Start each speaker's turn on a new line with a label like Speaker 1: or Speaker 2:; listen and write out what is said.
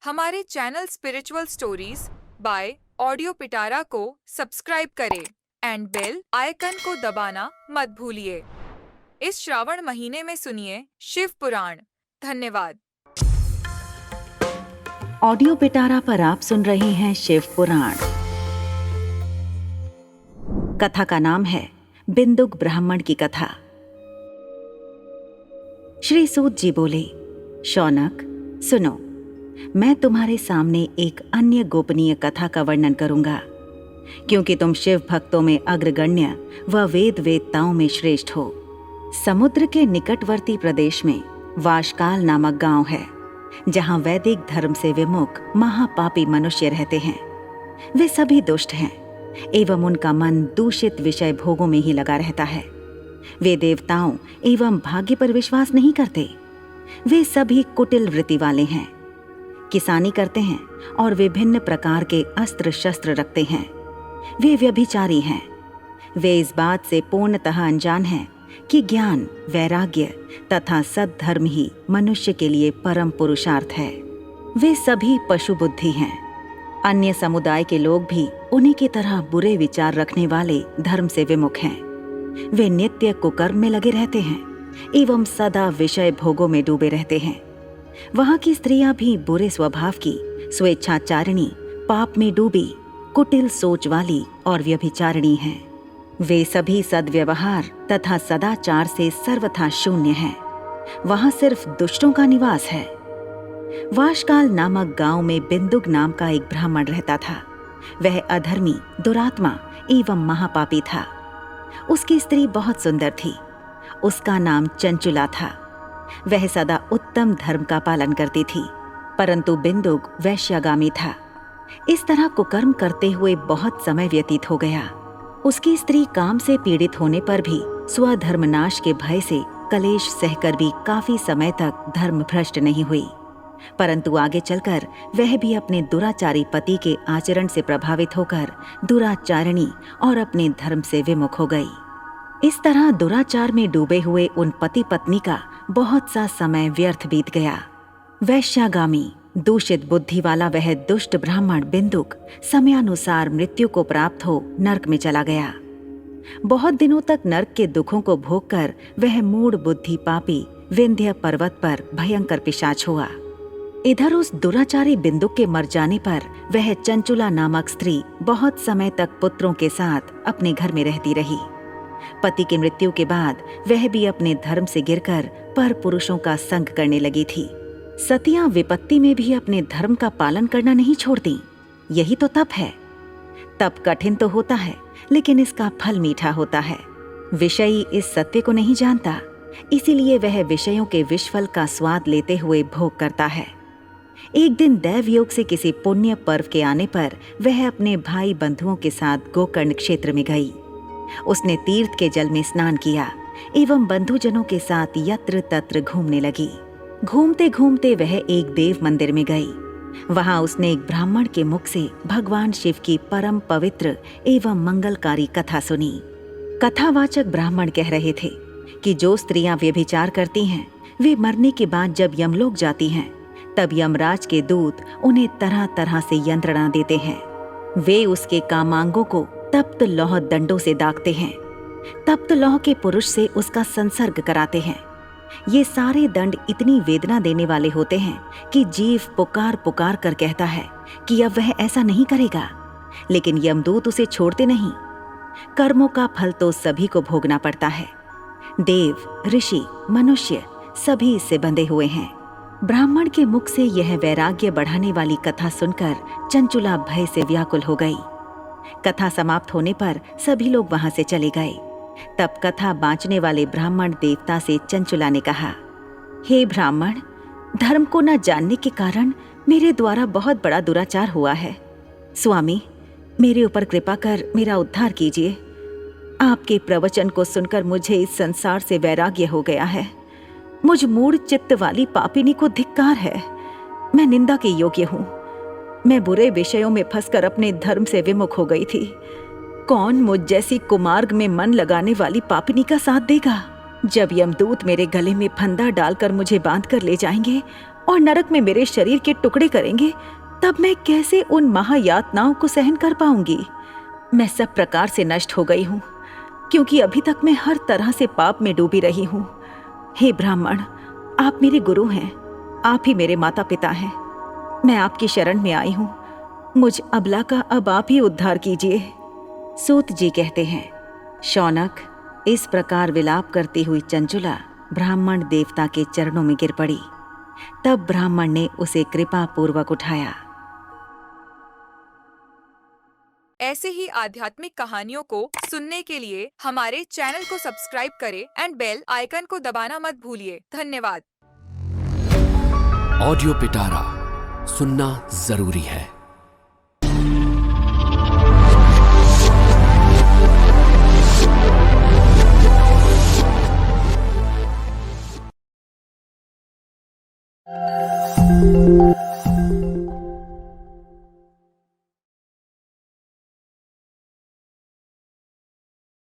Speaker 1: हमारे channel spiritual stories bye audio पिटारा को subscribe करें एंड बेल आइकन को दबाना मत भूलिए। इस श्रावण महीने में सुनिए शिव पुराण। धन्यवाद।
Speaker 2: ऑडियो पिटारा पर आप सुन रहे हैं शिव पुराण। कथा का नाम है बिंदुक ब्राह्मण की कथा। श्री सूत जी बोले, शौनक सुनो, मैं तुम्हारे सामने एक अन्य गोपनीय कथा का वर्णन करूंगा, क्योंकि तुम शिव भक्तों में अग्रगण्य व वेद वेदताओं में श्रेष्ठ हो। समुद्र के निकटवर्ती प्रदेश में वाशकाल नामक गांव है, जहां वैदिक धर्म से विमुख महापापी मनुष्य रहते हैं। वे सभी दुष्ट हैं एवं उनका मन दूषित विषय भोगों में ही लगा रहता है। वे देवताओं एवं भाग्य पर विश्वास नहीं करते। वे सभी कुटिल वृत्ति वाले हैं, किसानी करते हैं और विभिन्न प्रकार के अस्त्र शस्त्र रखते हैं। वे व्यभिचारी हैं। वे इस बात से पूर्णतः अनजान हैं कि ज्ञान, वैराग्य तथा सद्धर्म ही मनुष्य के लिए परम पुरुषार्थ है। वे सभी पशु बुद्धि हैं। अन्य समुदाय के लोग भी उन्हीं की तरह बुरे विचार रखने वाले धर्म से विमुख हैं। वे नित्य कुकर्म में लगे रहते हैं एवं सदा विषय भोगों में डूबे रहते हैं। वहां की स्त्रियां भी बुरे स्वभाव की, स्वेच्छाचारिणी, पाप में डूबी, कुटिल सोच वाली और व्यभिचारिणी हैं। वे सभी सद्व्यवहार तथा सदाचार से सर्वथा शून्य हैं। वहां सिर्फ दुष्टों का निवास है। वाशकाल नामक गांव में बिंदुक नाम का एक ब्राह्मण रहता था। वह अधर्मी, दुरात्मा एवं महापापी था। उसकी स्त्री बहुत सुंदर थी। उसका नाम चंचुला था। वह सदा उत्तम धर्म का पालन करती थी, परंतु बिंदुक वैश्यागामी था। इस तरह कुकर्म करते हुए बहुत समय व्यतीत हो गया। उसकी स्त्री काम से पीड़ित होने पर भी स्वधर्मनाश के भय से कलेश सहकर भी काफी समय तक धर्म भ्रष्ट नहीं हुई, परंतु आगे चलकर वह भी अपने दुराचारी पति के आचरण से प्रभावित होकर दुराचारिणी और अपने धर्म से विमुख हो गई। इस तरह दुराचार में डूबे हुए उन पति पत्नी का बहुत सा समय व्यर्थ बीत गया। वैश्यागामी, दूषित बुद्धि वाला वह दुष्ट ब्राह्मण बिंदुक समयानुसार मृत्यु को प्राप्त हो नरक में चला गया। बहुत दिनों तक नरक के दुखों को भोगकर वह मूढ़ बुद्धि पापी विंध्य पर्वत पर भयंकर पिशाच हुआ। इधर उस दुराचारी बिंदुक के मर जाने पर वह चंचुला नामक स्त्री बहुत समय तक पुत्रों के साथ अपने घर में रहती रही। पति की मृत्यु के बाद वह भी अपने धर्म से गिरकर पर पुरुषों का संग करने लगी थी। सतियां विपत्ति में भी अपने धर्म का पालन करना नहीं छोड़ती। यही तो तप है। तप कठिन तो होता है, लेकिन इसका फल मीठा होता है। विषयी इस सत्य को नहीं जानता, इसीलिए वह विषयों के विषफल का स्वाद लेते हुए भोग करता है। एक दिन दैव योग से किसी पुण्य पर्व के आने पर वह अपने भाई बंधुओं के साथ गोकर्ण क्षेत्र में गई। उसने तीर्थ के जल में स्नान किया एवं बंधुजनों के साथ यत्र तत्र घूमने लगी। घूमते घूमते वह एक देव मंदिर में गई। वहां उसने एक ब्राह्मण के मुख से भगवान शिव की परम पवित्र एवं मंगलकारी कथा सुनी। कथावाचक ब्राह्मण कह रहे थे कि जो स्त्रियां व्यभिचार करती हैं, वे मरने के बाद जब यमलोक जाती हैं, तब यमराज के दूत उन्हें तरह तरह से यंत्रणा देते हैं। वे उसके कामांगों को तप्त लौह दंडों से दागते हैं। तप्त लौह के पुरुष से उसका संसर्ग कराते हैं। ये सारे दंड इतनी वेदना देने वाले होते हैं कि जीव पुकार पुकार कर कहता है कि अब वह ऐसा नहीं करेगा, लेकिन यमदूत उसे छोड़ते नहीं। कर्मों का फल तो सभी को भोगना पड़ता है। देव, ऋषि, मनुष्य सभी इससे बंधे हुए हैं। ब्राह्मण के मुख से यह वैराग्य बढ़ाने वाली कथा सुनकर चंचुला भय से व्याकुल हो गई। कथा समाप्त होने पर सभी लोग वहां से चले गए। तब कथा बांचने वाले ब्राह्मण देवता से चंचुला ने कहा, हे ब्राह्मण, धर्म को न जानने के कारण मेरे द्वारा बहुत बड़ा दुराचार हुआ है। स्वामी, मेरे ऊपर कृपा कर मेरा उद्धार कीजिए। आपके प्रवचन को सुनकर मुझे इस संसार से वैराग्य हो गया है। मुझ मूढ़ चित्त वाली पापिनी को धिक्कार है। मैं निंदा के योग्य हूँ। मैं बुरे विषयों में फंसकर अपने धर्म से विमुख हो गई थी। कौन मुझ जैसी कुमार्ग में मन लगाने वाली पापिनी का साथ देगा? जब यमदूत मेरे गले में फंदा डालकर मुझे बांध कर ले जाएंगे और नरक में मेरे शरीर के टुकड़े करेंगे, तब मैं कैसे उन महायातनाओं को सहन कर पाऊंगी। मैं सब प्रकार से नष्ट हो गई हूँ, क्योंकि अभी तक मैं हर तरह से पाप में डूबी रही हूँ। हे ब्राह्मण, आप मेरे गुरु हैं, आप ही मेरे माता पिता हैं। मैं आपकी शरण में आई हूँ, मुझ अबला का अब आप ही उद्धार कीजिए। सूत जी कहते हैं, शौनक, इस प्रकार विलाप करती हुई चंचुला ब्राह्मण देवता के चरणों में गिर पड़ी। तब ब्राह्मण ने उसे कृपा पूर्वक उठाया।
Speaker 1: ऐसे ही आध्यात्मिक कहानियों को सुनने के लिए हमारे चैनल को सब्सक्राइब करें एंड बेल आइकन को दबाना मत भूलिए। धन्यवाद।
Speaker 3: ऑडियो पिटारा सुनना जरूरी है।